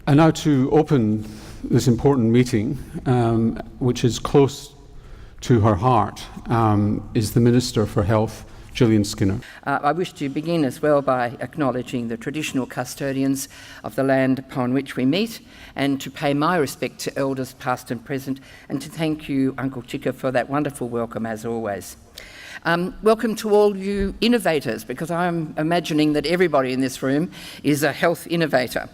And now to open this important meeting, which is close to her heart, is the Minister for Health, Jillian Skinner. I wish to begin as well by acknowledging the traditional custodians of the land upon which we meet, and to pay my respect to elders past and present, and to thank you, Uncle Chicka, for that wonderful welcome as always. Welcome to all you innovators, because I'm imagining that everybody in this room is a health innovator.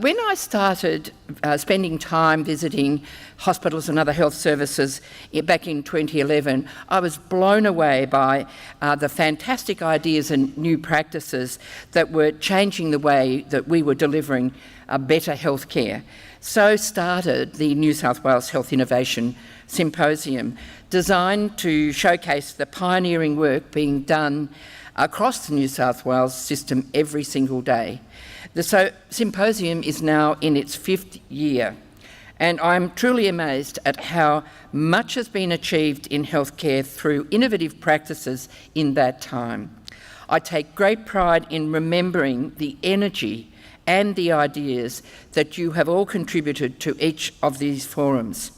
When I started spending time visiting hospitals and other health services back in 2011, I was blown away by the fantastic ideas and new practices that were changing the way that we were delivering better health care. So started the New South Wales Health Innovation Symposium, designed to showcase the pioneering work being done across the New South Wales system every single day. The Symposium is now in its 5th year, and I'm truly amazed at how much has been achieved in healthcare through innovative practices in that time. I take great pride in remembering the energy and the ideas that you have all contributed to each of these forums.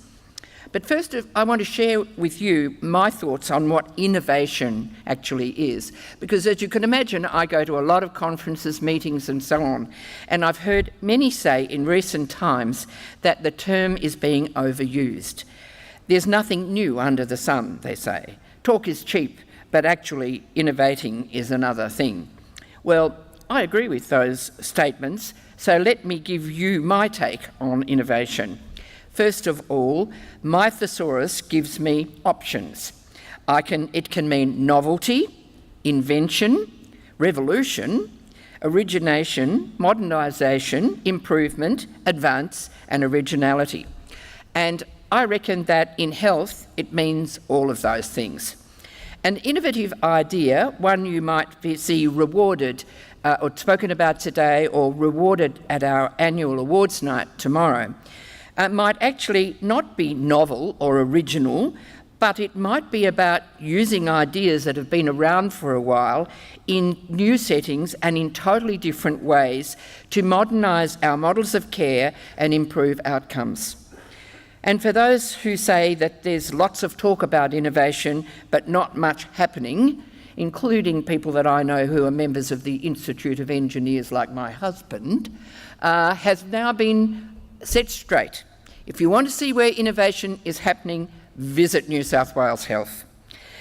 But first, I want to share with you my thoughts on what innovation actually is, because as you can imagine, I go to a lot of conferences, meetings and so on, and I've heard many say in recent times that the term is being overused. There's nothing new under the sun, they say. Talk is cheap, but actually innovating is another thing. Well, I agree with those statements, so let me give you my take on innovation. First of all, my thesaurus gives me options. It can mean novelty, invention, revolution, origination, modernisation, improvement, advance, and originality. And I reckon that in health, it means all of those things. An innovative idea, one you might see rewarded or spoken about today, or rewarded at our annual awards night tomorrow, might actually not be novel or original, but it might be about using ideas that have been around for a while in new settings and in totally different ways to modernise our models of care and improve outcomes. And for those who say that there's lots of talk about innovation but not much happening, including people that I know who are members of the Institute of Engineers like my husband, has now been set straight. If you want to see where innovation is happening, visit New South Wales Health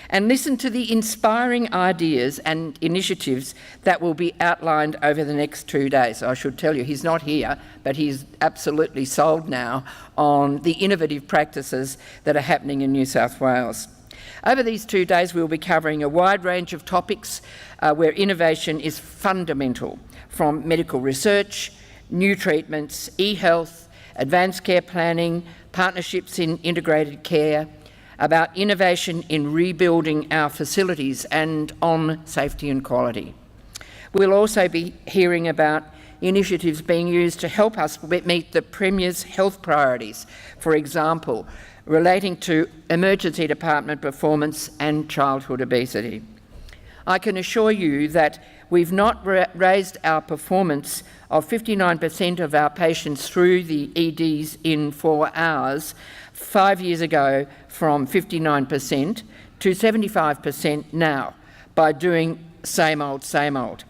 and listen to the inspiring ideas and initiatives that will be outlined over the next 2 days. I should tell you, he's not here, but he's absolutely sold now on the innovative practices that are happening in New South Wales. Over these 2 days, we'll be covering a wide range of topics where innovation is fundamental, from medical research, new treatments, e-health, advanced care planning, partnerships in integrated care, about innovation in rebuilding our facilities and on safety and quality. We'll also be hearing about initiatives being used to help us meet the Premier's health priorities, for example, relating to emergency department performance and childhood obesity. I can assure you that we've not raised our performance of 59% of our patients through the EDs in 4 hours 5 years ago from 59% to 75% now by doing same old, same old.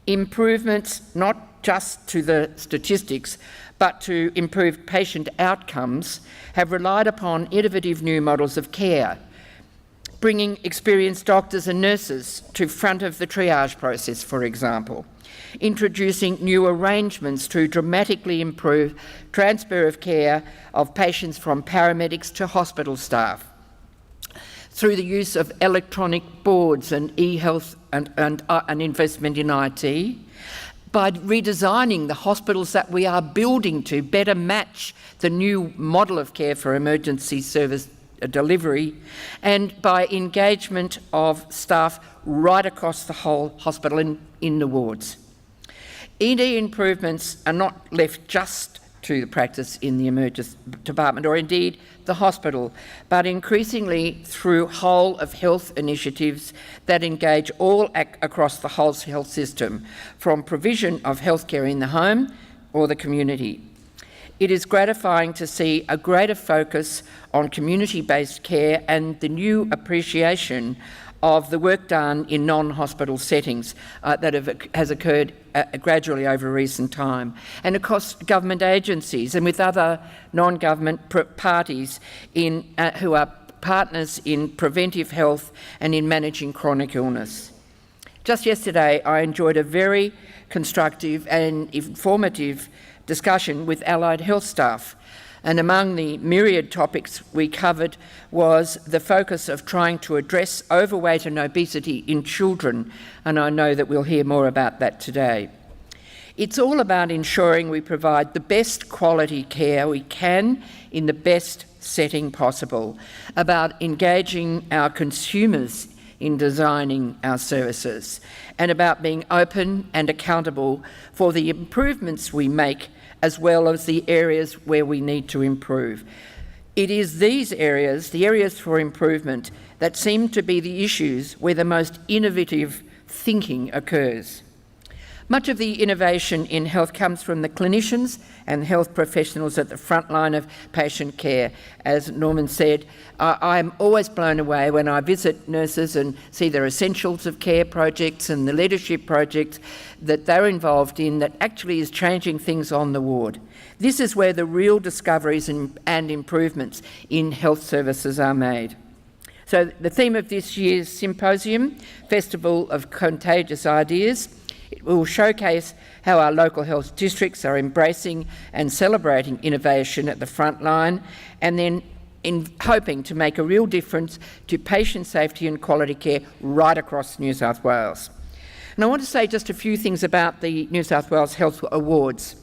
Improvements not just to the statistics but to improve patient outcomes have relied upon innovative new models of care, bringing experienced doctors and nurses to front of the triage process, for example, introducing new arrangements to dramatically improve transfer of care of patients from paramedics to hospital staff, through the use of electronic boards and e-health and investment in IT, by redesigning the hospitals that we are building to better match the new model of care for emergency service delivery, and by engagement of staff right across the whole hospital in the wards. ED improvements are not left just to the practice in the emergency department or indeed the hospital, but increasingly through whole of health initiatives that engage all across the whole health system, from provision of healthcare in the home or the community. It is gratifying to see a greater focus on community-based care and the new appreciation of the work done in non-hospital settings that has occurred gradually over recent time, and across government agencies and with other non-government parties who are partners in preventive health and in managing chronic illness. Just yesterday, I enjoyed a very constructive and informative discussion with allied health staff, and among the myriad topics we covered was the focus of trying to address overweight and obesity in children, and I know that we'll hear more about that today. It's all about ensuring we provide the best quality care we can in the best setting possible, about engaging our consumers in designing our services, and about being open and accountable for the improvements we make as well as the areas where we need to improve. It is these areas, the areas for improvement, that seem to be the issues where the most innovative thinking occurs. Much of the innovation in health comes from the clinicians and health professionals at the front line of patient care. As Norman said, I'm always blown away when I visit nurses and see their essentials of care projects and the leadership projects that they're involved in that actually is changing things on the ward. This is where the real discoveries and improvements in health services are made. So the theme of this year's Symposium, Festival of Contagious Ideas, it will showcase how our local health districts are embracing and celebrating innovation at the front line, and then hoping to make a real difference to patient safety and quality care right across New South Wales. And I want to say just a few things about the New South Wales Health Awards.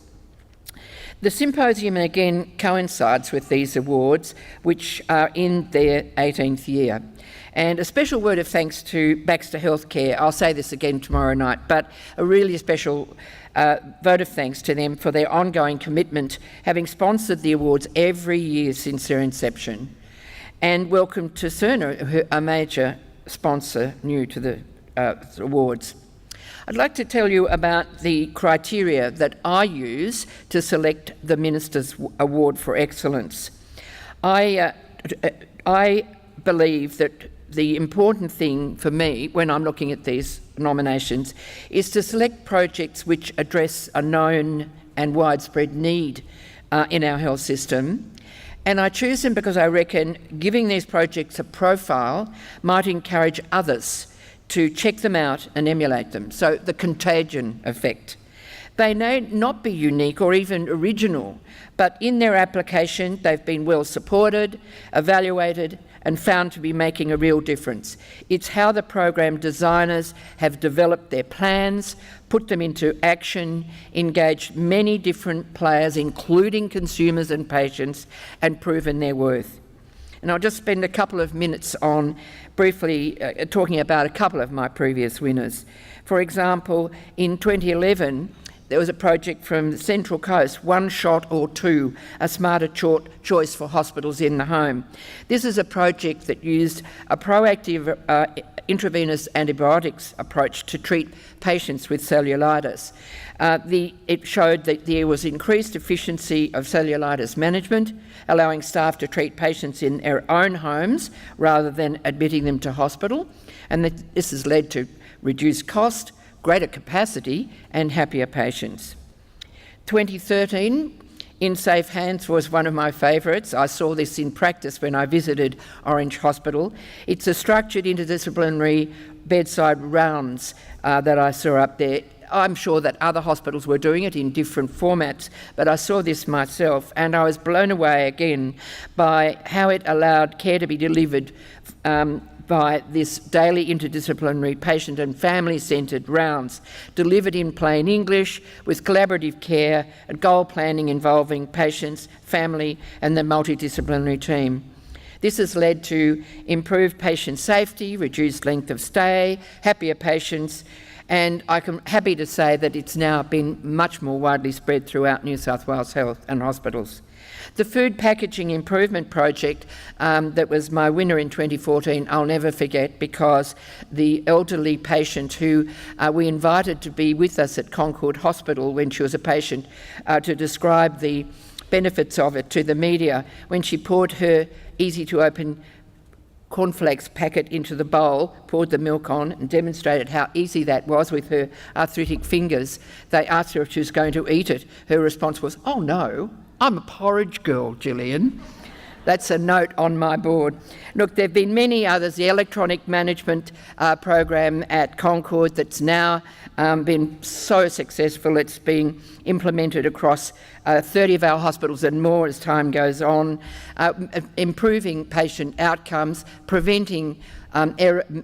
The Symposium again coincides with these awards, which are in their 18th year. And a special word of thanks to Baxter Healthcare. I'll say this again tomorrow night, but a really special vote of thanks to them for their ongoing commitment, having sponsored the awards every year since their inception. And welcome to Cerner, a major sponsor new to the awards. I'd like to tell you about the criteria that I use to select the Minister's Award for Excellence. I believe that the important thing for me when I'm looking at these nominations is to select projects which address a known and widespread need in our health system. And I choose them because I reckon giving these projects a profile might encourage others to check them out and emulate them. So the contagion effect. They may not be unique or even original, but in their application they've been well supported, evaluated, and found to be making a real difference. It's how the program designers have developed their plans, put them into action, engaged many different players, including consumers and patients, and proven their worth. And I'll just spend a couple of minutes on briefly talking about a couple of my previous winners. For example, in 2011, there was a project from the Central Coast, One Shot or Two, a smarter choice for hospitals in the home. This is a project that used a proactive intravenous antibiotics approach to treat patients with cellulitis. It showed that there was increased efficiency of cellulitis management, allowing staff to treat patients in their own homes rather than admitting them to hospital, and this has led to reduced cost, greater capacity and happier patients. 2013, In Safe Hands was one of my favourites. I saw this in practice when I visited Orange Hospital. It's a structured interdisciplinary bedside rounds that I saw up there. I'm sure that other hospitals were doing it in different formats, but I saw this myself and I was blown away again by how it allowed care to be delivered by this daily interdisciplinary patient and family-centred rounds, delivered in plain English with collaborative care and goal planning involving patients, family and the multidisciplinary team. This has led to improved patient safety, reduced length of stay, happier patients, and I'm happy to say that it's now been much more widely spread throughout New South Wales Health and hospitals. The food packaging improvement project that was my winner in 2014, I'll never forget, because the elderly patient who we invited to be with us at Concord Hospital when she was a patient to describe the benefits of it to the media, when she poured her easy-to-open cornflakes packet into the bowl, poured the milk on and demonstrated how easy that was with her arthritic fingers. They asked her if she was going to eat it. Her response was, "Oh no, I'm a porridge girl, Jillian." That's a note on my board. Look, there have been many others. The electronic management program at Concord that's now been so successful. It's being implemented across 30 of our hospitals and more as time goes on, improving patient outcomes, preventing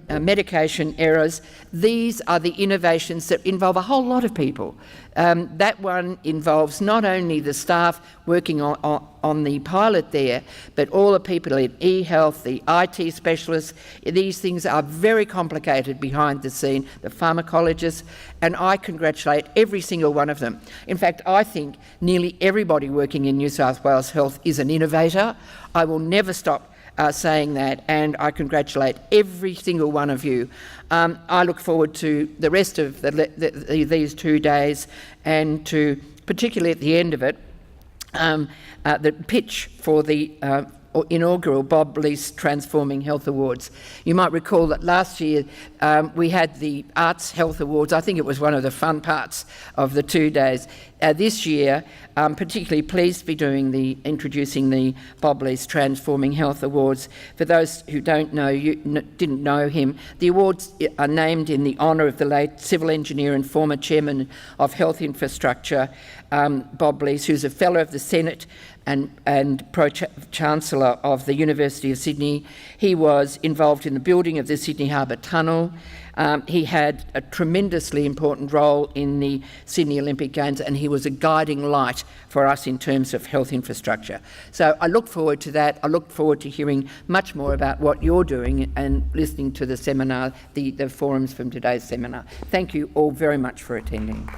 medication errors. These are the innovations that involve a whole lot of people. That one involves not only the staff working on the pilot there, but all the people in e-health, the IT specialists. These things are very complicated behind the scene, the pharmacologists, and I congratulate every single one of them. In fact, I think nearly everybody working in New South Wales Health is an innovator. I will never stop saying that, and I congratulate every single one of you. I look forward to the rest of these 2 days, and to, particularly at the end of it, the pitch for the inaugural Bob Lease Transforming Health Awards. You might recall that last year we had the Arts Health Awards. I think it was one of the fun parts of the 2 days. This year, I'm particularly pleased to be introducing the Bob Lease Transforming Health Awards. For those who didn't know him, the awards are named in the honour of the late civil engineer and former chairman of Health Infrastructure, Bob Lease, who's a Fellow of the Senate and Pro-Chancellor of the University of Sydney. He was involved in the building of the Sydney Harbour Tunnel. He had a tremendously important role in the Sydney Olympic Games, and he was a guiding light for us in terms of health infrastructure. So I look forward to that. I look forward to hearing much more about what you're doing and listening to the seminar, the forums from today's seminar. Thank you all very much for attending.